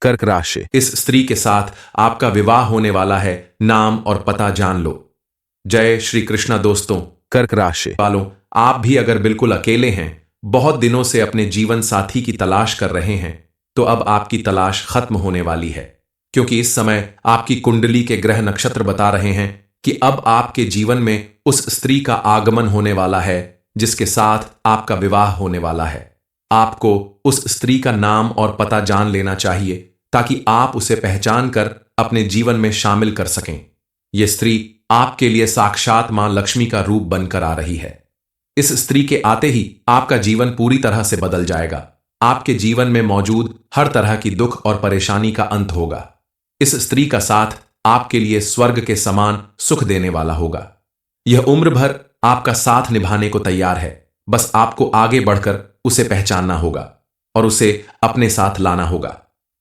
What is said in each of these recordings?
कर्क राशि। इस स्त्री के साथ आपका विवाह होने वाला है, नाम और पता जान लो। जय श्री कृष्णा। दोस्तों, कर्क राशि वालों, आप भी अगर बिल्कुल अकेले हैं, बहुत दिनों से अपने जीवन साथी की तलाश कर रहे हैं, तो अब आपकी तलाश खत्म होने वाली है, क्योंकि इस समय आपकी कुंडली के ग्रह नक्षत्र बता रहे हैं कि अब आपके जीवन में उस स्त्री का आगमन होने वाला है जिसके साथ आपका विवाह होने वाला है। आपको उस स्त्री का नाम और पता जान लेना चाहिए ताकि आप उसे पहचान कर अपने जीवन में शामिल कर सकें। यह स्त्री आपके लिए साक्षात मां लक्ष्मी का रूप बनकर आ रही है। इस स्त्री के आते ही आपका जीवन पूरी तरह से बदल जाएगा। आपके जीवन में मौजूद हर तरह की दुख और परेशानी का अंत होगा। इस स्त्री का साथ आपके लिए स्वर्ग के समान सुख देने वाला होगा। यह उम्र भर आपका साथ निभाने को तैयार है। बस आपको आगे बढ़कर उसे पहचानना होगा और उसे अपने साथ लाना होगा।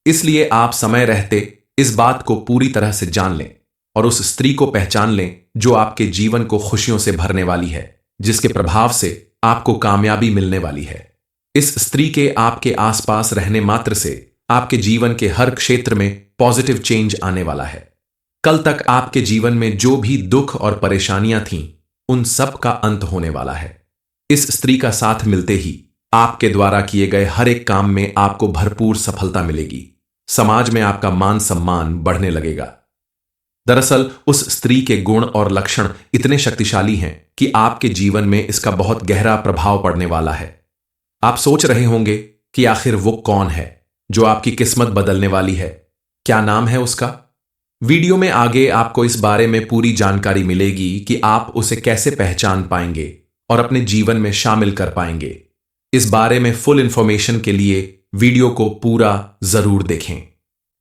इसलिए आप समय रहते इस बात को पूरी तरह से जान लें और उस स्त्री को पहचान लें जो आपके जीवन को खुशियों से भरने वाली है, जिसके प्रभाव से आपको कामयाबी मिलने वाली है। इस स्त्री के आपके आसपास रहने मात्र से आपके जीवन के हर क्षेत्र में पॉजिटिव चेंज आने वाला है। कल तक आपके जीवन में जो भी दुख और परेशानियां थीं, उन सब का अंत होने वाला है। इस स्त्री का साथ मिलते ही आपके द्वारा किए गए हर एक काम में आपको भरपूर सफलता मिलेगी। समाज में आपका मान सम्मान बढ़ने लगेगा। दरअसल उस स्त्री के गुण और लक्षण इतने शक्तिशाली हैं कि आपके जीवन में इसका बहुत गहरा प्रभाव पड़ने वाला है। आप सोच रहे होंगे कि आखिर वो कौन है जो आपकी किस्मत बदलने वाली है, क्या नाम है उसका। वीडियो में आगे आपको इस बारे में पूरी जानकारी मिलेगी कि आप उसे कैसे पहचान पाएंगे और अपने जीवन में शामिल कर पाएंगे। इस बारे में फुल इंफॉर्मेशन के लिए वीडियो को पूरा जरूर देखें।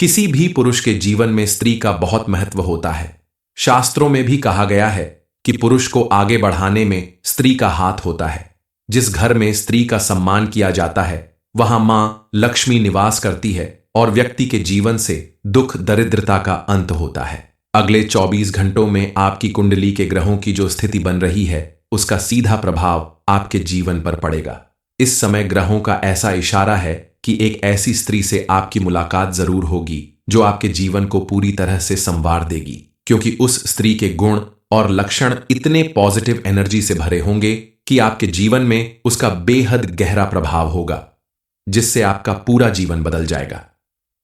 किसी भी पुरुष के जीवन में स्त्री का बहुत महत्व होता है। शास्त्रों में भी कहा गया है कि पुरुष को आगे बढ़ाने में स्त्री का हाथ होता है। जिस घर में स्त्री का सम्मान किया जाता है, वहां मां लक्ष्मी निवास करती है और व्यक्ति के जीवन से दुख दरिद्रता का अंत होता है। अगले 24 घंटों में आपकी कुंडली के ग्रहों की जो स्थिति बन रही है, उसका सीधा प्रभाव आपके जीवन पर पड़ेगा। इस समय ग्रहों का ऐसा इशारा है कि एक ऐसी स्त्री से आपकी मुलाकात जरूर होगी जो आपके जीवन को पूरी तरह से संवार देगी, क्योंकि उस स्त्री के गुण और लक्षण इतने पॉजिटिव एनर्जी से भरे होंगे कि आपके जीवन में उसका बेहद गहरा प्रभाव होगा, जिससे आपका पूरा जीवन बदल जाएगा।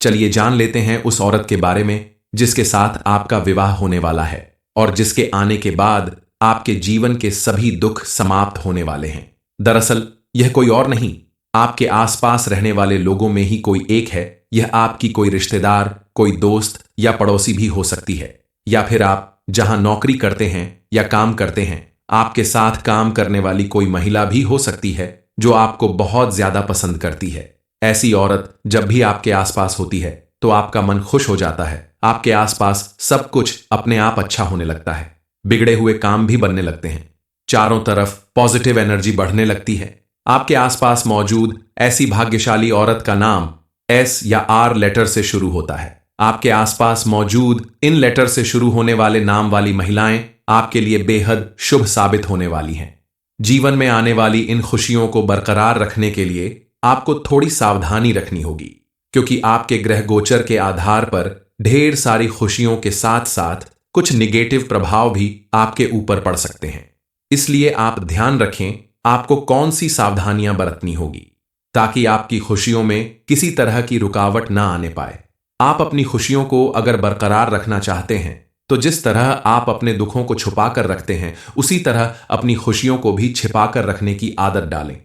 चलिए जान लेते हैं उस औरत के बारे में जिसके साथ आपका विवाह होने वाला है और जिसके आने के बाद आपके जीवन के सभी दुख समाप्त होने वाले हैं। दरअसल यह कोई और नहीं, आपके आसपास रहने वाले लोगों में ही कोई एक है। यह आपकी कोई रिश्तेदार, कोई दोस्त या पड़ोसी भी हो सकती है, या फिर आप जहां नौकरी करते हैं या काम करते हैं, आपके साथ काम करने वाली कोई महिला भी हो सकती है जो आपको बहुत ज्यादा पसंद करती है। ऐसी औरत जब भी आपके आसपास होती है तो आपका मन खुश हो जाता है। आपके आसपास सब कुछ अपने आप अच्छा होने लगता है। बिगड़े हुए काम भी बनने लगते हैं। चारों तरफ पॉजिटिव एनर्जी बढ़ने लगती है। आपके आसपास मौजूद ऐसी भाग्यशाली औरत का नाम एस या आर लेटर से शुरू होता है। आपके आसपास मौजूद इन लेटर से शुरू होने वाले नाम वाली महिलाएं आपके लिए बेहद शुभ साबित होने वाली हैं। जीवन में आने वाली इन खुशियों को बरकरार रखने के लिए आपको थोड़ी सावधानी रखनी होगी, क्योंकि आपके ग्रह गोचर के आधार पर ढेर सारी खुशियों के साथ साथ कुछ निगेटिव प्रभाव भी आपके ऊपर पड़ सकते हैं। इसलिए आप ध्यान रखें आपको कौन सी सावधानियां बरतनी होगी ताकि आपकी खुशियों में किसी तरह की रुकावट ना आने पाए। आप अपनी खुशियों को अगर बरकरार रखना चाहते हैं तो जिस तरह आप अपने दुखों को छुपा कर रखते हैं, उसी तरह अपनी खुशियों को भी छिपा कर रखने की आदत डालें।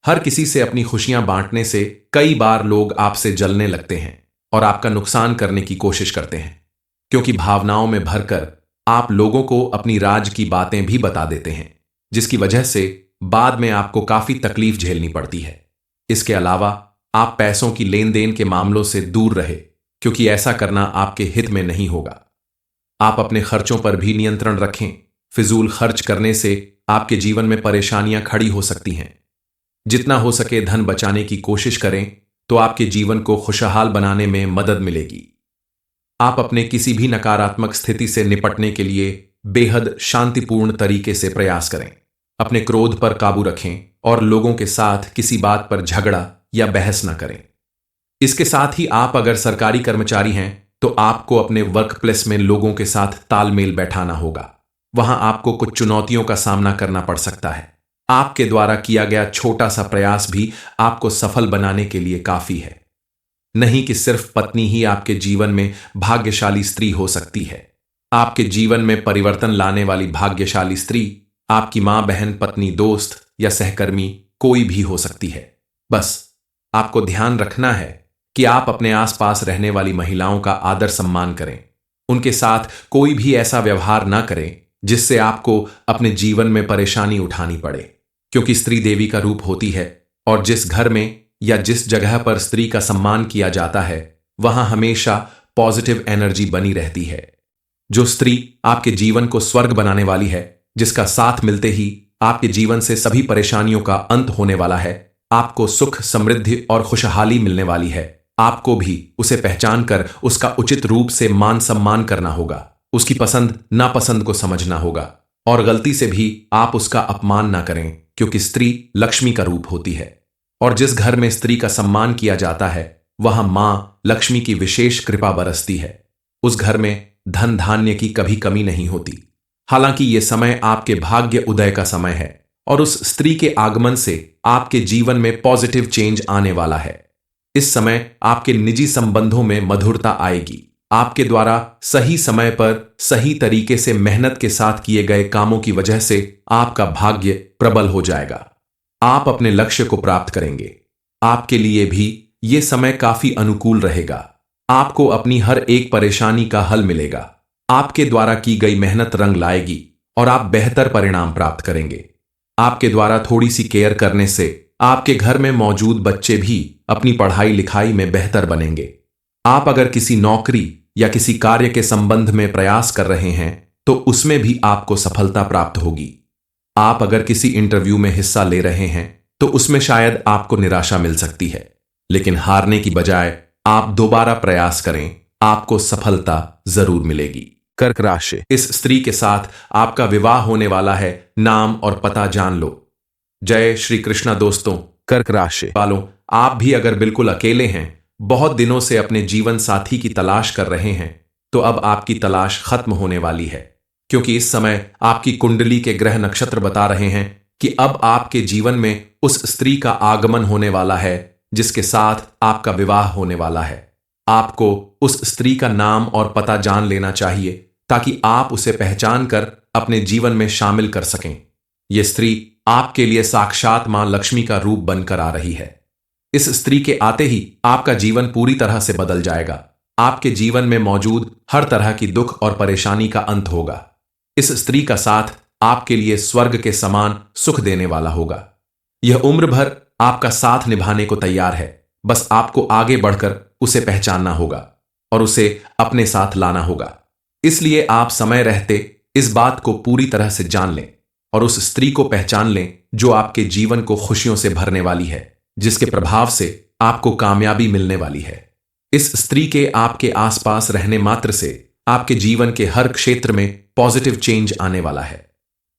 हर किसी से अपनी खुशियां बांटने से कई बार लोग आपसे जलने लगते हैं और आपका नुकसान करने की कोशिश करते हैं, क्योंकि भावनाओं में भरकर आप लोगों को अपनी राज की बातें भी बता देते हैं, जिसकी वजह से बाद में आपको काफी तकलीफ झेलनी पड़ती है। इसके अलावा आप पैसों की लेन देन के मामलों से दूर रहे, क्योंकि ऐसा करना आपके हित में नहीं होगा। आप अपने खर्चों पर भी नियंत्रण रखें। फिजूल खर्च करने से आपके जीवन में परेशानियां खड़ी हो सकती हैं। जितना हो सके धन बचाने की कोशिश करें तो आपके जीवन को खुशहाल बनाने में मदद मिलेगी। आप अपने किसी भी नकारात्मक स्थिति से निपटने के लिए बेहद शांतिपूर्ण तरीके से प्रयास करें। अपने क्रोध पर काबू रखें और लोगों के साथ किसी बात पर झगड़ा या बहस न करें। इसके साथ ही आप अगर सरकारी कर्मचारी हैं तो आपको अपने वर्क प्लेस में लोगों के साथ तालमेल बैठाना होगा। वहां आपको कुछ चुनौतियों का सामना करना पड़ सकता है। आपके द्वारा किया गया छोटा सा प्रयास भी आपको सफल बनाने के लिए काफी है। नहीं कि सिर्फ पत्नी ही आपके जीवन में भाग्यशाली स्त्री हो सकती है। आपके जीवन में परिवर्तन लाने वाली भाग्यशाली स्त्री आपकी मां, बहन, पत्नी, दोस्त या सहकर्मी कोई भी हो सकती है। बस आपको ध्यान रखना है कि आप अपने आसपास रहने वाली महिलाओं का आदर सम्मान करें। उनके साथ कोई भी ऐसा व्यवहार ना करें जिससे आपको अपने जीवन में परेशानी उठानी पड़े, क्योंकि स्त्री देवी का रूप होती है और जिस घर में या जिस जगह पर स्त्री का सम्मान किया जाता है वहां हमेशा पॉजिटिव एनर्जी बनी रहती है। जो स्त्री आपके जीवन को स्वर्ग बनाने वाली है, जिसका साथ मिलते ही आपके जीवन से सभी परेशानियों का अंत होने वाला है, आपको सुख, समृद्धि और खुशहाली मिलने वाली है, आपको भी उसे पहचान कर उसका उचित रूप से मान सम्मान करना होगा। उसकी पसंद नापसंद को समझना होगा और गलती से भी आप उसका अपमान ना करें, क्योंकि स्त्री लक्ष्मी का रूप होती है और जिस घर में स्त्री का सम्मान किया जाता है वहां मां लक्ष्मी की विशेष कृपा बरसती है। उस घर में धन धान्य की कभी कमी नहीं होती। हालांकि यह समय आपके भाग्य उदय का समय है और उस स्त्री के आगमन से आपके जीवन में पॉजिटिव चेंज आने वाला है। इस समय आपके निजी संबंधों में मधुरता आएगी। आपके द्वारा सही समय पर सही तरीके से मेहनत के साथ किए गए कामों की वजह से आपका भाग्य प्रबल हो जाएगा। आप अपने लक्ष्य को प्राप्त करेंगे। आपके लिए भी यह समय काफी अनुकूल रहेगा। आपको अपनी हर एक परेशानी का हल मिलेगा। आपके द्वारा की गई मेहनत रंग लाएगी और आप बेहतर परिणाम प्राप्त करेंगे। आपके द्वारा थोड़ी सी केयर करने से आपके घर में मौजूद बच्चे भी अपनी पढ़ाई लिखाई में बेहतर बनेंगे। आप अगर किसी नौकरी या किसी कार्य के संबंध में प्रयास कर रहे हैं तो उसमें भी आपको सफलता प्राप्त होगी। आप अगर किसी इंटरव्यू में हिस्सा ले रहे हैं तो उसमें शायद आपको निराशा मिल सकती है, लेकिन हारने की बजाय आप दोबारा प्रयास करें, आपको सफलता जरूर मिलेगी। कर्क राशि, इस स्त्री के साथ आपका विवाह होने वाला है। नाम और पता जान लो। जय श्री कृष्णा। दोस्तों, कर्क राशि वालों, आप भी अगर बिल्कुल अकेले हैं, बहुत दिनों से अपने जीवन साथी की तलाश कर रहे हैं, तो अब आपकी तलाश खत्म होने वाली है, क्योंकि इस समय आपकी कुंडली के ग्रह नक्षत्र बता रहे हैं कि अब आपके जीवन में उस स्त्री का आगमन होने वाला है जिसके साथ आपका विवाह होने वाला है। आपको उस स्त्री का नाम और पता जान लेना चाहिए ताकि आप उसे पहचान कर अपने जीवन में शामिल कर सकें। यह स्त्री आपके लिए साक्षात मां लक्ष्मी का रूप बनकर आ रही है। इस स्त्री के आते ही आपका जीवन पूरी तरह से बदल जाएगा। आपके जीवन में मौजूद हर तरह की दुख और परेशानी का अंत होगा। इस स्त्री का साथ आपके लिए स्वर्ग के समान सुख देने वाला होगा। यह उम्र भर आपका साथ निभाने को तैयार है। बस आपको आगे बढ़कर उसे पहचानना होगा और उसे अपने साथ लाना होगा। इसलिए आप समय रहते इस बात को पूरी तरह से जान लें और उस स्त्री को पहचान लें जो आपके जीवन को खुशियों से भरने वाली है, जिसके प्रभाव से आपको कामयाबी मिलने वाली है। इस स्त्री के आपके आसपास रहने मात्र से आपके जीवन के हर क्षेत्र में पॉजिटिव चेंज आने वाला है।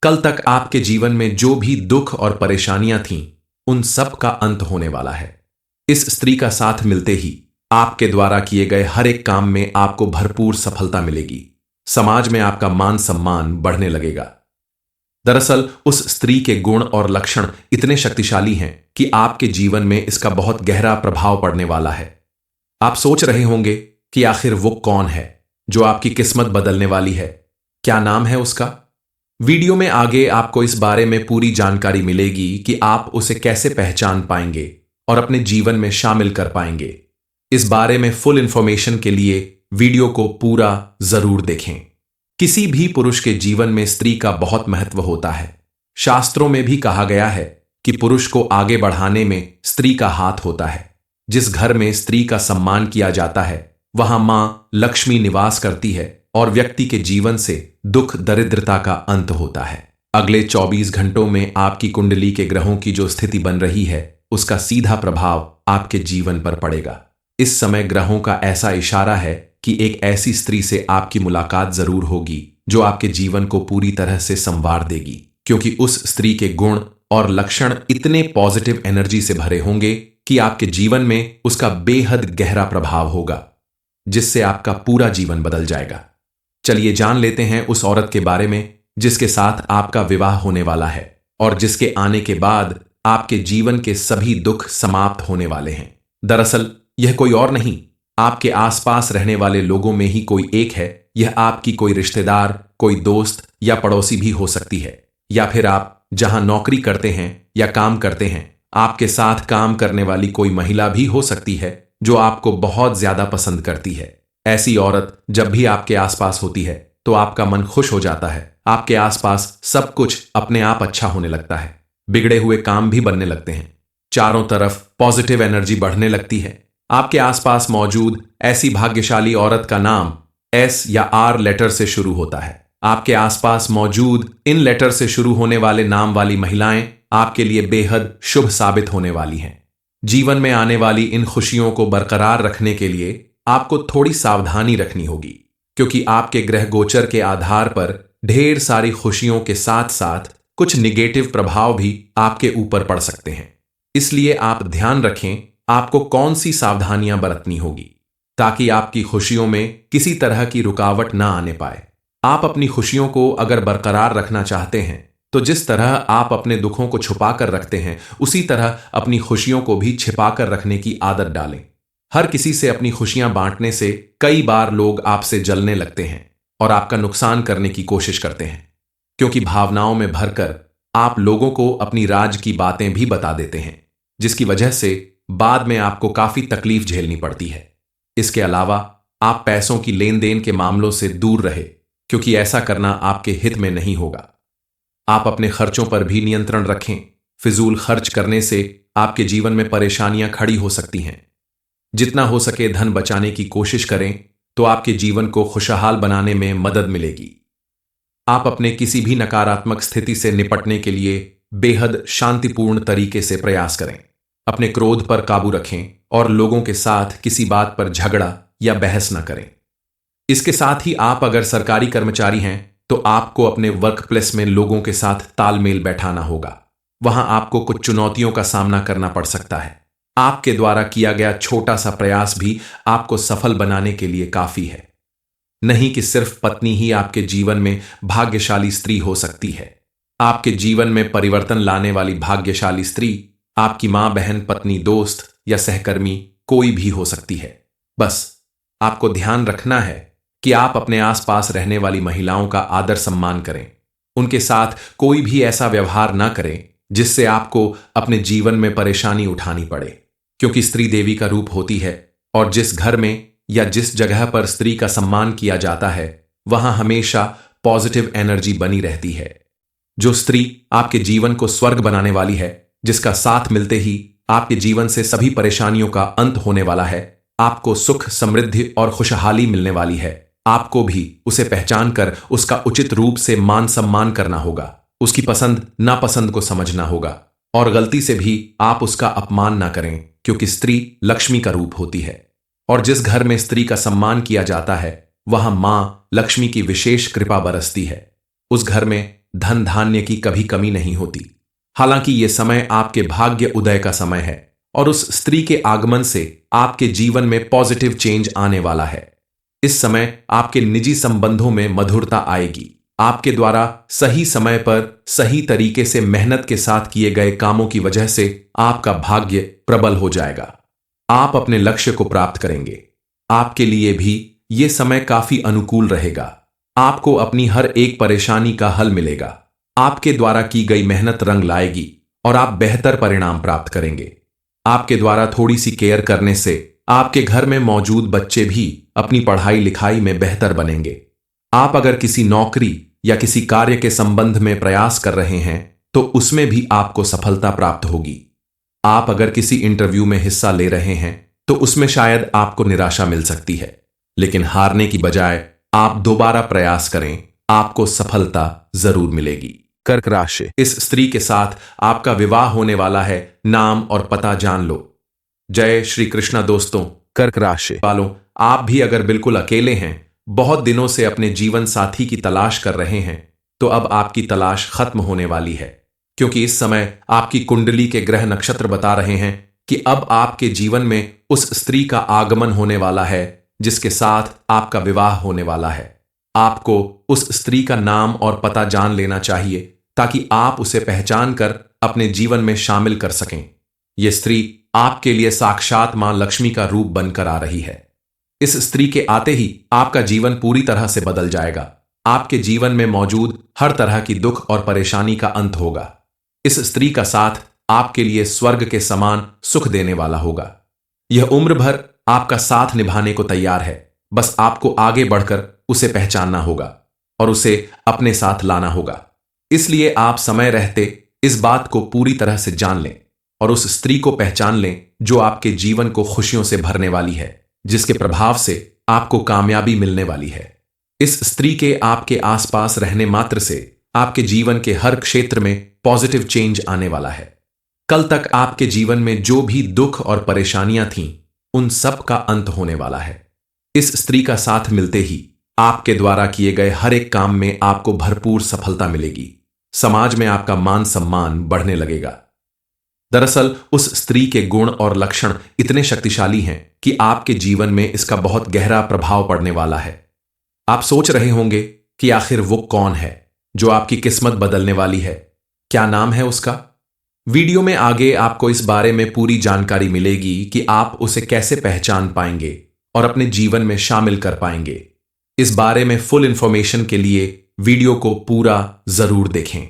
कल तक आपके जीवन में जो भी दुख और परेशानियां थीं, उन सब का अंत होने वाला है। इस स्त्री का साथ मिलते ही आपके द्वारा किए गए हर एक काम में आपको भरपूर सफलता मिलेगी। समाज में आपका मान सम्मान बढ़ने लगेगा। दरअसल उस स्त्री के गुण और लक्षण इतने शक्तिशाली हैं कि आपके जीवन में इसका बहुत गहरा प्रभाव पड़ने वाला है। आप सोच रहे होंगे कि आखिर वो कौन है जो आपकी किस्मत बदलने वाली है, क्या नाम है उसका? वीडियो में आगे आपको इस बारे में पूरी जानकारी मिलेगी कि आप उसे कैसे पहचान पाएंगे और अपने जीवन में शामिल कर पाएंगे। इस बारे में फुल इंफॉर्मेशन के लिए वीडियो को पूरा जरूर देखें। किसी भी पुरुष के जीवन में स्त्री का बहुत महत्व होता है। शास्त्रों में भी कहा गया है कि पुरुष को आगे बढ़ाने में स्त्री का हाथ होता है। जिस घर में स्त्री का सम्मान किया जाता है वहां मां लक्ष्मी निवास करती है और व्यक्ति के जीवन से दुख दरिद्रता का अंत होता है। अगले 24 घंटों में आपकी कुंडली के ग्रहों की जो स्थिति बन रही है उसका सीधा प्रभाव आपके जीवन पर पड़ेगा। इस समय ग्रहों का ऐसा इशारा है कि एक ऐसी स्त्री से आपकी मुलाकात जरूर होगी जो आपके जीवन को पूरी तरह से संवार देगी, क्योंकि उस स्त्री के गुण और लक्षण इतने पॉजिटिव एनर्जी से भरे होंगे कि आपके जीवन में उसका बेहद गहरा प्रभाव होगा, जिससे आपका पूरा जीवन बदल जाएगा। चलिए जान लेते हैं उस औरत के बारे में जिसके साथ आपका विवाह होने वाला है और जिसके आने के बाद आपके जीवन के सभी दुख समाप्त होने वाले हैं। दरअसल यह कोई और नहीं, आपके आसपास रहने वाले लोगों में ही कोई एक है। यह आपकी कोई रिश्तेदार, कोई दोस्त या पड़ोसी भी हो सकती है, या फिर आप जहां नौकरी करते हैं या काम करते हैं, आपके साथ काम करने वाली कोई महिला भी हो सकती है जो आपको बहुत ज्यादा पसंद करती है। ऐसी औरत जब भी आपके आसपास होती है तो आपका मन खुश हो जाता है। आपके आसपास सब कुछ अपने आप अच्छा होने लगता है, बिगड़े हुए काम भी बनने लगते हैं, चारों तरफ पॉजिटिव एनर्जी बढ़ने लगती है। आपके आसपास मौजूद ऐसी भाग्यशाली औरत का नाम एस या आर लेटर से शुरू होता है। आपके आसपास मौजूद इन लेटर से शुरू होने वाले नाम वाली महिलाएं आपके लिए बेहद शुभ साबित होने वाली हैं। जीवन में आने वाली इन खुशियों को बरकरार रखने के लिए आपको थोड़ी सावधानी रखनी होगी, क्योंकि आपके ग्रह गोचर के आधार पर ढेर सारी खुशियों के साथ साथ कुछ निगेटिव प्रभाव भी आपके ऊपर पड़ सकते हैं। इसलिए आप ध्यान रखें आपको कौन सी सावधानियां बरतनी होगी ताकि आपकी खुशियों में किसी तरह की रुकावट ना आने पाए। आप अपनी खुशियों को अगर बरकरार रखना चाहते हैं तो जिस तरह आप अपने दुखों को छुपा कर रखते हैं, उसी तरह अपनी खुशियों को भी छिपा कर रखने की आदत डालें। हर किसी से अपनी खुशियां बांटने से कई बार लोग आपसे जलने लगते हैं और आपका नुकसान करने की कोशिश करते हैं, क्योंकि भावनाओं में भरकर आप लोगों को अपनी राज की बातें भी बता देते हैं, जिसकी वजह से बाद में आपको काफी तकलीफ झेलनी पड़ती है। इसके अलावा आप पैसों की लेन देन के मामलों से दूर रहे, क्योंकि ऐसा करना आपके हित में नहीं होगा। आप अपने खर्चों पर भी नियंत्रण रखें। फिजूल खर्च करने से आपके जीवन में परेशानियां खड़ी हो सकती हैं। जितना हो सके धन बचाने की कोशिश करें तो आपके जीवन को खुशहाल बनाने में मदद मिलेगी। आप अपने किसी भी नकारात्मक स्थिति से निपटने के लिए बेहद शांतिपूर्ण तरीके से प्रयास करें। अपने क्रोध पर काबू रखें और लोगों के साथ किसी बात पर झगड़ा या बहस न करें। इसके साथ ही आप अगर सरकारी कर्मचारी हैं तो आपको अपने वर्क प्लेस में लोगों के साथ तालमेल बैठाना होगा। वहां आपको कुछ चुनौतियों का सामना करना पड़ सकता है। आपके द्वारा किया गया छोटा सा प्रयास भी आपको सफल बनाने के लिए काफी है। नहीं कि सिर्फ पत्नी ही आपके जीवन में भाग्यशाली स्त्री हो सकती है। आपके जीवन में परिवर्तन लाने वाली भाग्यशाली स्त्री आपकी मां, बहन, पत्नी, दोस्त या सहकर्मी कोई भी हो सकती है। बस आपको ध्यान रखना है कि आप अपने आसपास रहने वाली महिलाओं का आदर सम्मान करें। उनके साथ कोई भी ऐसा व्यवहार ना करें जिससे आपको अपने जीवन में परेशानी उठानी पड़े, क्योंकि स्त्री देवी का रूप होती है और जिस घर में या जिस जगह पर स्त्री का सम्मान किया जाता है वहां हमेशा पॉजिटिव एनर्जी बनी रहती है। जो स्त्री आपके जीवन को स्वर्ग बनाने वाली है, जिसका साथ मिलते ही आपके जीवन से सभी परेशानियों का अंत होने वाला है, आपको सुख, समृद्धि और खुशहाली मिलने वाली है, आपको भी उसे पहचान कर उसका उचित रूप से मान सम्मान करना होगा। उसकी पसंद नापसंद को समझना होगा और गलती से भी आप उसका अपमान ना करें, क्योंकि स्त्री लक्ष्मी का रूप होती है और जिस घर में स्त्री का सम्मान किया जाता है वहां मां लक्ष्मी की विशेष कृपा बरसती है। उस घर में धन धान्य की कभी कमी नहीं होती। हालांकि यह समय आपके भाग्य उदय का समय है और उस स्त्री के आगमन से आपके जीवन में पॉजिटिव चेंज आने वाला है। इस समय आपके निजी संबंधों में मधुरता आएगी। आपके द्वारा सही समय पर सही तरीके से मेहनत के साथ किए गए कामों की वजह से आपका भाग्य प्रबल हो जाएगा। आप अपने लक्ष्य को प्राप्त करेंगे। आपके लिए भी यह समय काफी अनुकूल रहेगा। आपको अपनी हर एक परेशानी का हल मिलेगा। आपके द्वारा की गई मेहनत रंग लाएगी और आप बेहतर परिणाम प्राप्त करेंगे। आपके द्वारा थोड़ी सी केयर करने से आपके घर में मौजूद बच्चे भी अपनी पढ़ाई लिखाई में बेहतर बनेंगे। आप अगर किसी नौकरी या किसी कार्य के संबंध में प्रयास कर रहे हैं तो उसमें भी आपको सफलता प्राप्त होगी। आप अगर किसी इंटरव्यू में हिस्सा ले रहे हैं तो उसमें शायद आपको निराशा मिल सकती है, लेकिन हारने की बजाय आप दोबारा प्रयास करें, आपको सफलता जरूर मिलेगी। कर्क राशि, इस स्त्री के साथ आपका विवाह होने वाला है। नाम और पता जान लो। जय श्री कृष्णा। दोस्तों, कर्क राशि वालों, आप भी अगर बिल्कुल अकेले हैं, बहुत दिनों से अपने जीवन साथी की तलाश कर रहे हैं, तो अब आपकी तलाश खत्म होने वाली है, क्योंकि इस समय आपकी कुंडली के ग्रह नक्षत्र बता रहे हैं कि अब आपके जीवन में उस स्त्री का आगमन होने वाला है जिसके साथ आपका विवाह होने वाला है। आपको उस स्त्री का नाम और पता जान लेना चाहिए ताकि आप उसे पहचान कर अपने जीवन में शामिल कर सकें। यह स्त्री आपके लिए साक्षात मां लक्ष्मी का रूप बनकर आ रही है। इस स्त्री के आते ही आपका जीवन पूरी तरह से बदल जाएगा। आपके जीवन में मौजूद हर तरह की दुख और परेशानी का अंत होगा। इस स्त्री का साथ आपके लिए स्वर्ग के समान सुख देने वाला होगा। यह उम्र भर आपका साथ निभाने को तैयार है। बस आपको आगे बढ़कर उसे पहचानना होगा और उसे अपने साथ लाना होगा। इसलिए आप समय रहते इस बात को पूरी तरह से जान लें और उस स्त्री को पहचान लें जो आपके जीवन को खुशियों से भरने वाली है, जिसके प्रभाव से आपको कामयाबी मिलने वाली है। इस स्त्री के आपके आसपास रहने मात्र से आपके जीवन के हर क्षेत्र में पॉजिटिव चेंज आने वाला है। कल तक आपके जीवन में जो भी दुख और परेशानियां थीं, उन सब का अंत होने वाला है। इस स्त्री का साथ मिलते ही आपके द्वारा किए गए हर एक काम में आपको भरपूर सफलता मिलेगी। समाज में आपका मान सम्मान बढ़ने लगेगा। दरअसल उस स्त्री के गुण और लक्षण इतने शक्तिशाली हैं कि आपके जीवन में इसका बहुत गहरा प्रभाव पड़ने वाला है। आप सोच रहे होंगे कि आखिर वो कौन है जो आपकी किस्मत बदलने वाली है, क्या नाम है उसका? वीडियो में आगे आपको इस बारे में पूरी जानकारी मिलेगी कि आप उसे कैसे पहचान पाएंगे और अपने जीवन में शामिल कर पाएंगे। इस बारे में फुल इंफॉर्मेशन के लिए वीडियो को पूरा जरूर देखें।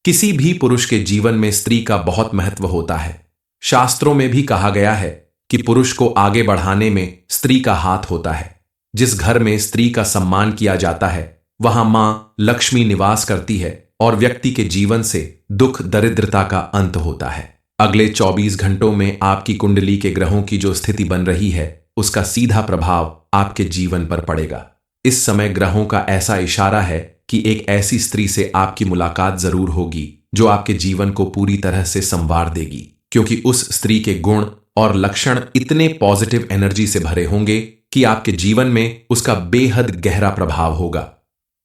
किसी भी पुरुष के जीवन में स्त्री का बहुत महत्व होता है। शास्त्रों में भी कहा गया है कि पुरुष को आगे बढ़ाने में स्त्री का हाथ होता है। जिस घर में स्त्री का सम्मान किया जाता है वहां मां लक्ष्मी निवास करती है और व्यक्ति के जीवन से दुख दरिद्रता का अंत होता है। अगले 24 घंटों में आपकी कुंडली के ग्रहों की जो स्थिति बन रही है उसका सीधा प्रभाव आपके जीवन पर पड़ेगा। इस समय ग्रहों का ऐसा इशारा है कि एक ऐसी स्त्री से आपकी मुलाकात जरूर होगी जो आपके जीवन को पूरी तरह से संवार देगी, क्योंकि उस स्त्री के गुण और लक्षण इतने पॉजिटिव एनर्जी से भरे होंगे कि आपके जीवन में उसका बेहद गहरा प्रभाव होगा,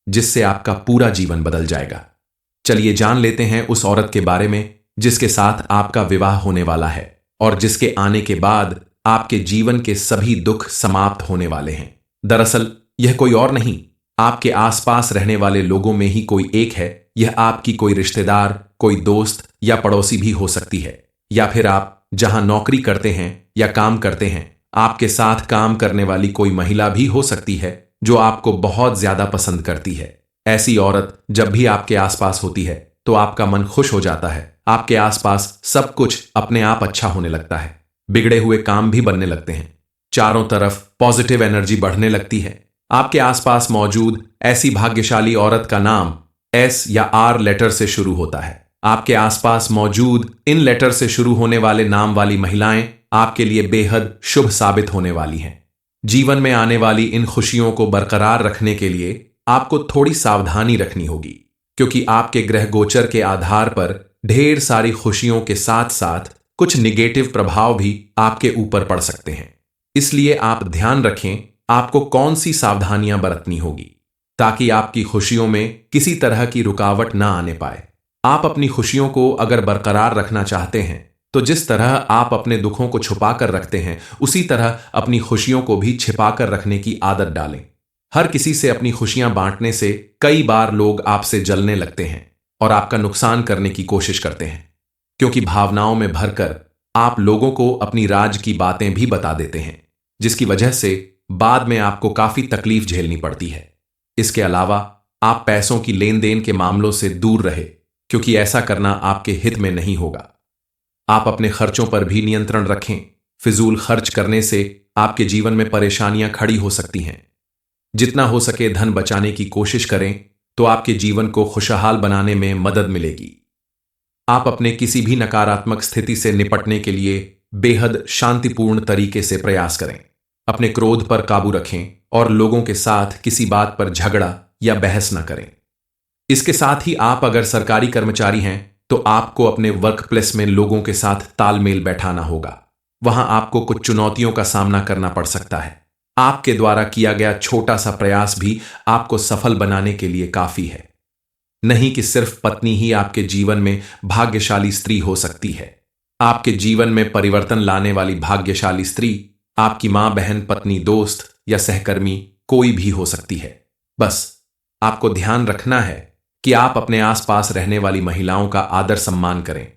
जिससे आपका पूरा जीवन बदल जाएगा। चलिए जान लेते हैं उस औरत के बारे में जिसके साथ आपका विवाह होने वाला है और जिसके आने के बाद आपके जीवन के सभी दुख समाप्त होने वाले हैं। दरअसल यह कोई और नहीं, आपके आसपास रहने वाले लोगों में ही कोई एक है। यह आपकी कोई रिश्तेदार, कोई दोस्त या पड़ोसी भी हो सकती है, या फिर आप जहां नौकरी करते हैं या काम करते हैं, आपके साथ काम करने वाली कोई महिला भी हो सकती है जो आपको बहुत ज्यादा पसंद करती है। ऐसी औरत जब भी आपके आसपास होती है तो आपका मन खुश हो जाता है। आपके आसपास सब कुछ अपने आप अच्छा होने लगता है। बिगड़े हुए काम भी बनने लगते हैं। चारों तरफ पॉजिटिव एनर्जी बढ़ने लगती है। आपके आसपास मौजूद ऐसी भाग्यशाली औरत का नाम एस या आर लेटर से शुरू होता है। आपके आसपास मौजूद इन लेटर से शुरू होने वाले नाम वाली महिलाएं आपके लिए बेहद शुभ साबित होने वाली हैं। जीवन में आने वाली इन खुशियों को बरकरार रखने के लिए आपको थोड़ी सावधानी रखनी होगी, क्योंकि आपके ग्रह गोचर के आधार पर ढेर सारी खुशियों के साथ साथ कुछ निगेटिव प्रभाव भी आपके ऊपर पड़ सकते हैं। इसलिए आप ध्यान रखें आपको कौन सी सावधानियां बरतनी होगी ताकि आपकी खुशियों में किसी तरह की रुकावट ना आने पाए। आप अपनी खुशियों को अगर बरकरार रखना चाहते हैं तो जिस तरह आप अपने दुखों को छुपा कर रखते हैं उसी तरह अपनी खुशियों को भी छिपा कर रखने की आदत डालें। हर किसी से अपनी खुशियां बांटने से कई बार लोग आपसे जलने लगते हैं और आपका नुकसान करने की कोशिश करते हैं, क्योंकि भावनाओं में भरकर आप लोगों को अपनी राज की बातें भी बता देते हैं, जिसकी वजह से बाद में आपको काफी तकलीफ झेलनी पड़ती है। इसके अलावा आप पैसों की लेन देन के मामलों से दूर रहे, क्योंकि ऐसा करना आपके हित में नहीं होगा। आप अपने खर्चों पर भी नियंत्रण रखें। फिजूल खर्च करने से आपके जीवन में परेशानियां खड़ी हो सकती हैं। जितना हो सके धन बचाने की कोशिश करें तो आपके जीवन को खुशहाल बनाने में मदद मिलेगी। आप अपने किसी भी नकारात्मक स्थिति से निपटने के लिए बेहद शांतिपूर्ण तरीके से प्रयास करें। अपने क्रोध पर काबू रखें और लोगों के साथ किसी बात पर झगड़ा या बहस न करें। इसके साथ ही आप अगर सरकारी कर्मचारी हैं तो आपको अपने वर्क प्लेस में लोगों के साथ तालमेल बैठाना होगा। वहां आपको कुछ चुनौतियों का सामना करना पड़ सकता है। आपके द्वारा किया गया छोटा सा प्रयास भी आपको सफल बनाने के लिए काफी है। नहीं कि सिर्फ पत्नी ही आपके जीवन में भाग्यशाली स्त्री हो सकती है। आपके जीवन में परिवर्तन लाने वाली भाग्यशाली स्त्री आपकी मां, बहन, पत्नी, दोस्त या सहकर्मी कोई भी हो सकती है। बस आपको ध्यान रखना है कि आप अपने आसपास रहने वाली महिलाओं का आदर सम्मान करें।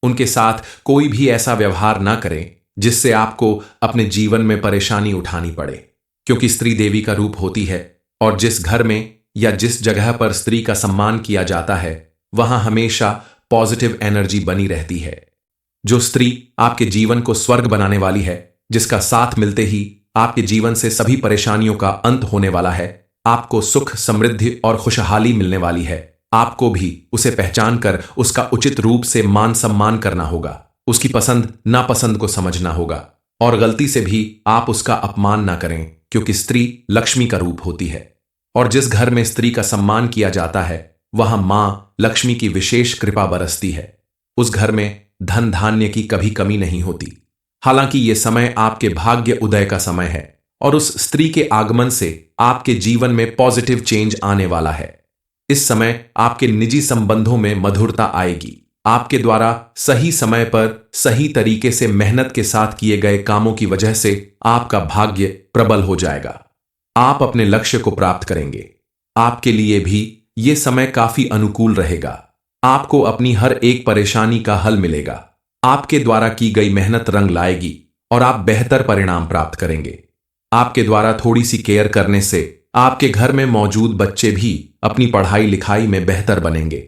उनके साथ कोई भी ऐसा व्यवहार ना करें जिससे आपको अपने जीवन में परेशानी उठानी पड़े, क्योंकि स्त्री देवी का रूप होती है और जिस घर में या जिस जगह पर स्त्री का सम्मान किया जाता है वहां हमेशा पॉजिटिव एनर्जी बनी रहती है। जो स्त्री आपके जीवन को स्वर्ग बनाने वाली है, जिसका साथ मिलते ही आपके जीवन से सभी परेशानियों का अंत होने वाला है, आपको सुख, समृद्धि और खुशहाली मिलने वाली है, आपको भी उसे पहचान कर उसका उचित रूप से मान सम्मान करना होगा, उसकी पसंद नापसंद को समझना होगा और गलती से भी आप उसका अपमान ना करें, क्योंकि स्त्री लक्ष्मी का रूप होती है और जिस घर में स्त्री का सम्मान किया जाता है वहां मां लक्ष्मी की विशेष कृपा बरसती है। उस घर में धन धान्य की कभी कमी नहीं होती। हालांकि यह समय आपके भाग्य उदय का समय है और उस स्त्री के आगमन से आपके जीवन में पॉजिटिव चेंज आने वाला है। इस समय आपके निजी संबंधों में मधुरता आएगी। आपके द्वारा सही समय पर सही तरीके से मेहनत के साथ किए गए कामों की वजह से आपका भाग्य प्रबल हो जाएगा। आप अपने लक्ष्य को प्राप्त करेंगे। आपके लिए भी यह समय काफी अनुकूल रहेगा। आपको अपनी हर एक परेशानी का हल मिलेगा। आपके द्वारा की गई मेहनत रंग लाएगी और आप बेहतर परिणाम प्राप्त करेंगे। आपके द्वारा थोड़ी सी केयर करने से आपके घर में मौजूद बच्चे भी अपनी पढ़ाई लिखाई में बेहतर बनेंगे।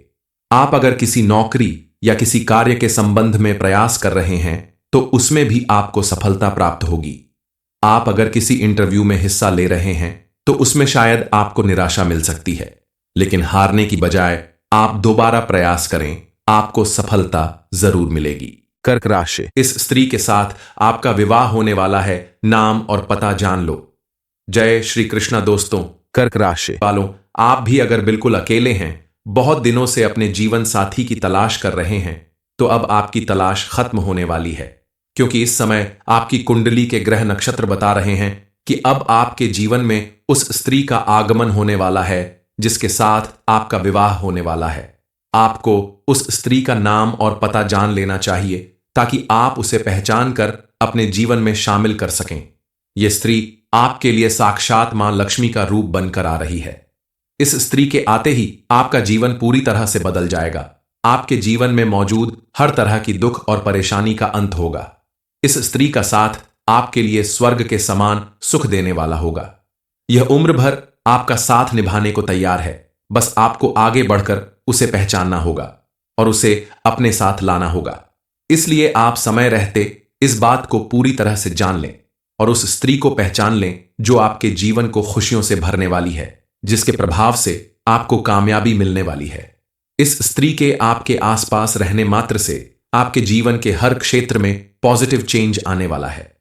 आप अगर किसी नौकरी या किसी कार्य के संबंध में प्रयास कर रहे हैं तो उसमें भी आपको सफलता प्राप्त होगी। आप अगर किसी इंटरव्यू में हिस्सा ले रहे हैं तो उसमें शायद आपको निराशा मिल सकती है, लेकिन हारने की बजाय आप दोबारा प्रयास करें, आपको सफलता जरूर मिलेगी। कर्क राशि, इस स्त्री के साथ आपका विवाह होने वाला है। नाम और पता जान लो। जय श्री कृष्णा। दोस्तों, कर्क राशि वालों, आप भी अगर बिल्कुल अकेले हैं, बहुत दिनों से अपने जीवन साथी की तलाश कर रहे हैं, तो अब आपकी तलाश खत्म होने वाली है, क्योंकि इस समय आपकी कुंडली के ग्रह नक्षत्र बता रहे हैं कि अब आपके जीवन में उस स्त्री का आगमन होने वाला है जिसके साथ आपका विवाह होने वाला है। आपको उस स्त्री का नाम और पता जान लेना चाहिए ताकि आप उसे पहचान कर अपने जीवन में शामिल कर सकें। यह स्त्री आपके लिए साक्षात मां लक्ष्मी का रूप बनकर आ रही है। इस स्त्री के आते ही आपका जीवन पूरी तरह से बदल जाएगा। आपके जीवन में मौजूद हर तरह की दुख और परेशानी का अंत होगा। इस स्त्री का साथ आपके लिए स्वर्ग के समान सुख देने वाला होगा। यह उम्र भर आपका साथ निभाने को तैयार है। बस आपको आगे बढ़कर उसे पहचानना होगा और उसे अपने साथ लाना होगा। इसलिए आप समय रहते इस बात को पूरी तरह से जान लें और उस स्त्री को पहचान लें जो आपके जीवन को खुशियों से भरने वाली है, जिसके प्रभाव से आपको कामयाबी मिलने वाली है। इस स्त्री के आपके आसपास रहने मात्र से आपके जीवन के हर क्षेत्र में पॉजिटिव चेंज आने वाला है।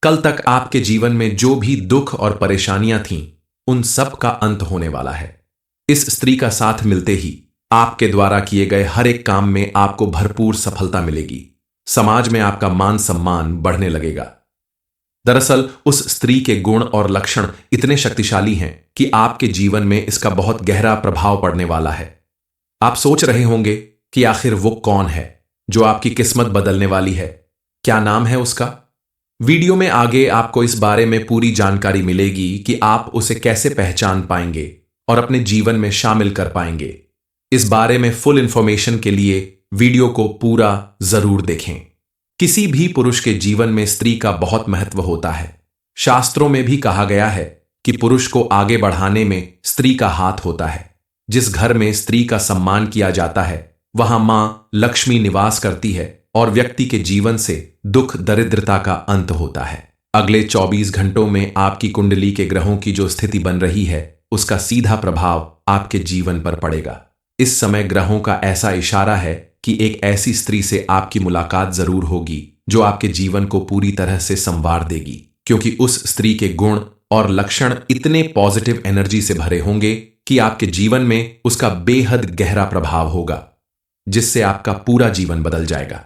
कल तक आपके जीवन में जो भी दुख और परेशानियां थीं, उन सब का अंत होने वाला है। इस स्त्री का साथ मिलते ही आपके द्वारा किए गए हर एक काम में आपको भरपूर सफलता मिलेगी। समाज में आपका मान सम्मान बढ़ने लगेगा। दरअसल उस स्त्री के गुण और लक्षण इतने शक्तिशाली हैं कि आपके जीवन में इसका बहुत गहरा प्रभाव पड़ने वाला है। आप सोच रहे होंगे कि आखिर वो कौन है जो आपकी किस्मत बदलने वाली है, क्या नाम है उसका। वीडियो में आगे आपको इस बारे में पूरी जानकारी मिलेगी कि आप उसे कैसे पहचान पाएंगे और अपने जीवन में शामिल कर पाएंगे। इस बारे में फुल इंफॉर्मेशन के लिए वीडियो को पूरा जरूर देखें। किसी भी पुरुष के जीवन में स्त्री का बहुत महत्व होता है। शास्त्रों में भी कहा गया है कि पुरुष को आगे बढ़ाने में स्त्री का हाथ होता है। जिस घर में स्त्री का सम्मान किया जाता है वहां मां लक्ष्मी निवास करती है और व्यक्ति के जीवन से दुख दरिद्रता का अंत होता है। अगले 24 घंटों में आपकी कुंडली के ग्रहों की जो स्थिति बन रही है उसका सीधा प्रभाव आपके जीवन पर पड़ेगा। इस समय ग्रहों का ऐसा इशारा है कि एक ऐसी स्त्री से आपकी मुलाकात जरूर होगी जो आपके जीवन को पूरी तरह से संवार देगी, क्योंकि उस स्त्री के गुण और लक्षण इतने पॉजिटिव एनर्जी से भरे होंगे कि आपके जीवन में उसका बेहद गहरा प्रभाव होगा, जिससे आपका पूरा जीवन बदल जाएगा।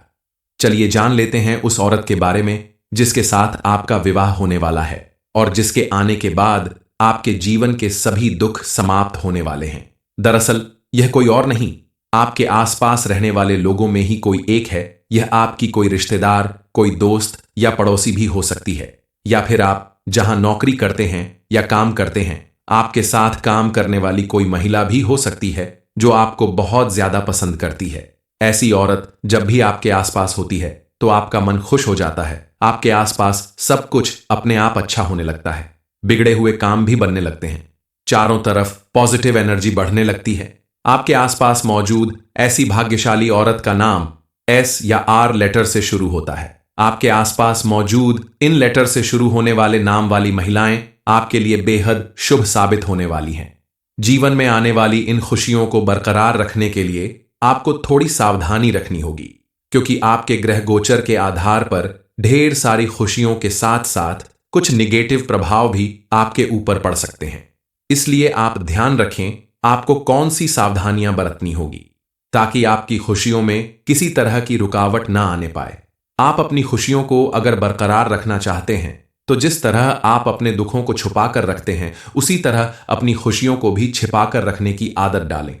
चलिए जान लेते हैं उस औरत के बारे में जिसके साथ आपका विवाह होने वाला है और जिसके आने के बाद आपके जीवन के सभी दुख समाप्त होने वाले हैं। दरअसल यह कोई और नहीं, आपके आसपास रहने वाले लोगों में ही कोई एक है यह आपकी कोई रिश्तेदार, कोई दोस्त या पड़ोसी भी हो सकती है, या फिर आप जहां नौकरी करते हैं या काम करते हैं, आपके साथ काम करने वाली कोई महिला भी हो सकती है जो आपको बहुत ज्यादा पसंद करती है। ऐसी औरत जब भी आपके आसपास होती है तो आपका मन खुश हो जाता है, आपके आसपास सब कुछ अपने आप अच्छा होने लगता है, बिगड़े हुए काम भी बनने लगते हैं, चारों तरफ पॉजिटिव एनर्जी बढ़ने लगती है। आपके आसपास मौजूद ऐसी भाग्यशाली औरत का नाम एस या आर लेटर से शुरू होता है। आपके आसपास मौजूद इन लेटर से शुरू होने वाले नाम वाली महिलाएं आपके लिए बेहद शुभ साबित होने वाली हैं। जीवन में आने वाली इन खुशियों को बरकरार रखने के लिए आपको थोड़ी सावधानी रखनी होगी, क्योंकि आपके ग्रह गोचर के आधार पर ढेर सारी खुशियों के साथ साथ कुछ निगेटिव प्रभाव भी आपके ऊपर पड़ सकते हैं। इसलिए आप ध्यान रखें आपको कौन सी सावधानियां बरतनी होगी ताकि आपकी खुशियों में किसी तरह की रुकावट ना आने पाए। आप अपनी खुशियों को अगर बरकरार रखना चाहते हैं तो जिस तरह आप अपने दुखों को छुपा कर रखते हैं, उसी तरह अपनी खुशियों को भी छिपा कर रखने की आदत डालें।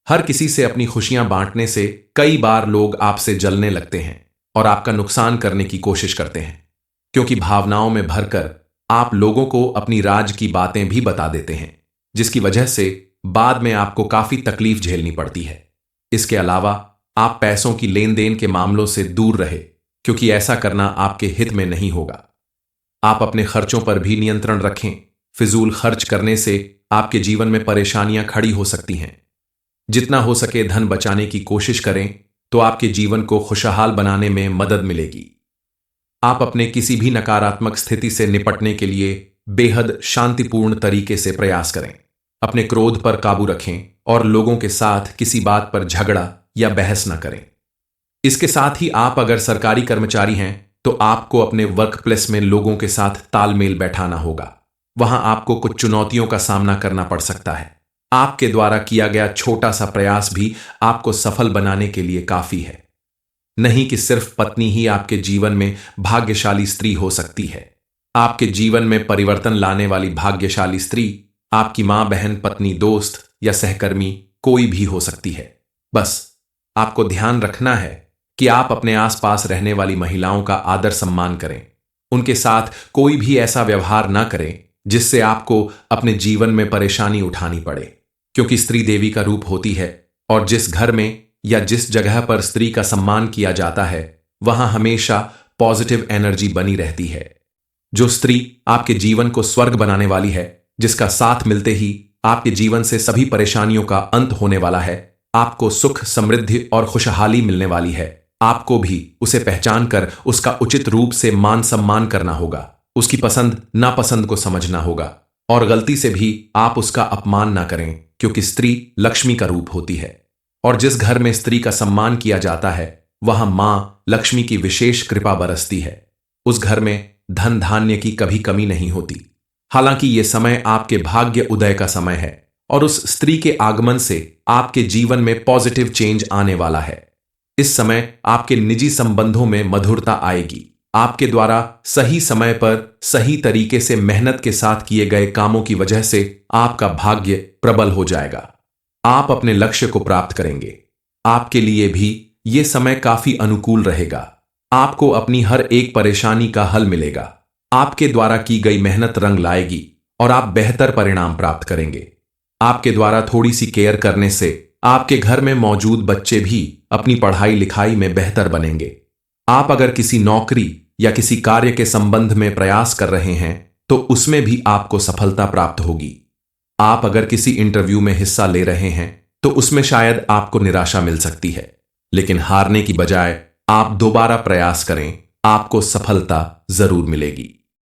हर किसी से अपनी खुशियां बांटने से कई बार लोग आपसे जलने लगते हैं और आपका नुकसान करने की कोशिश करते हैं, क्योंकि भावनाओं में भरकर आप लोगों को अपनी राज की बातें भी बता देते हैं, जिसकी वजह से बाद में आपको काफी तकलीफ झेलनी पड़ती है। इसके अलावा आप पैसों की लेन देन के मामलों से दूर रहे, क्योंकि ऐसा करना आपके हित में नहीं होगा। आप अपने खर्चों पर भी नियंत्रण रखें। फिजूल खर्च करने से आपके जीवन में परेशानियां खड़ी हो सकती हैं। जितना हो सके धन बचाने की कोशिश करें तो आपके जीवन को खुशहाल बनाने में मदद मिलेगी। आप अपने किसी भी नकारात्मक स्थिति से निपटने के लिए बेहद शांतिपूर्ण तरीके से प्रयास करें। अपने क्रोध पर काबू रखें और लोगों के साथ किसी बात पर झगड़ा या बहस न करें। इसके साथ ही आप अगर सरकारी कर्मचारी हैं तो आपको अपने वर्क प्लेस में लोगों के साथ तालमेल बैठाना होगा। वहां आपको कुछ चुनौतियों का सामना करना पड़ सकता है। आपके द्वारा किया गया छोटा सा प्रयास भी आपको सफल बनाने के लिए काफी है। नहीं कि सिर्फ पत्नी ही आपके जीवन में भाग्यशाली स्त्री हो सकती है। आपके जीवन में परिवर्तन लाने वाली भाग्यशाली स्त्री आपकी मां, बहन, पत्नी, दोस्त या सहकर्मी कोई भी हो सकती है। बस आपको ध्यान रखना है कि आप अपने आसपास रहने वाली महिलाओं का आदर सम्मान करें। उनके साथ कोई भी ऐसा व्यवहार ना करें जिससे आपको अपने जीवन में परेशानी उठानी पड़े, क्योंकि स्त्री देवी का रूप होती है और जिस घर में या जिस जगह पर स्त्री का सम्मान किया जाता है वहां हमेशा पॉजिटिव एनर्जी बनी रहती है। जो स्त्री आपके जीवन को स्वर्ग बनाने वाली है, जिसका साथ मिलते ही आपके जीवन से सभी परेशानियों का अंत होने वाला है, आपको सुख, समृद्धि और खुशहाली मिलने वाली है, आपको भी उसे पहचान कर उसका उचित रूप से मान सम्मान करना होगा। उसकी पसंद नापसंद को समझना होगा और गलती से भी आप उसका अपमान ना करें, क्योंकि स्त्री लक्ष्मी का रूप होती है और जिस घर में स्त्री का सम्मान किया जाता है वहां मां लक्ष्मी की विशेष कृपा बरसती है। उस घर में धन धान्य की कभी कमी नहीं होती। हालांकि यह समय आपके भाग्य उदय का समय है और उस स्त्री के आगमन से आपके जीवन में पॉजिटिव चेंज आने वाला है। इस समय आपके निजी संबंधों में मधुरता आएगी। आपके द्वारा सही समय पर सही तरीके से मेहनत के साथ किए गए कामों की वजह से आपका भाग्य प्रबल हो जाएगा। आप अपने लक्ष्य को प्राप्त करेंगे। आपके लिए भी यह समय काफी अनुकूल रहेगा। आपको अपनी हर एक परेशानी का हल मिलेगा। आपके द्वारा की गई मेहनत रंग लाएगी और आप बेहतर परिणाम प्राप्त करेंगे। आपके द्वारा थोड़ी सी केयर करने से आपके घर में मौजूद बच्चे भी अपनी पढ़ाई लिखाई में बेहतर बनेंगे। आप अगर किसी नौकरी या किसी कार्य के संबंध में प्रयास कर रहे हैं तो उसमें भी आपको सफलता प्राप्त होगी। आप अगर किसी इंटरव्यू में हिस्सा ले रहे हैं तो उसमें शायद आपको निराशा मिल सकती है, लेकिन हारने की बजाय आप दोबारा प्रयास करें, आपको सफलता जरूर मिलेगी।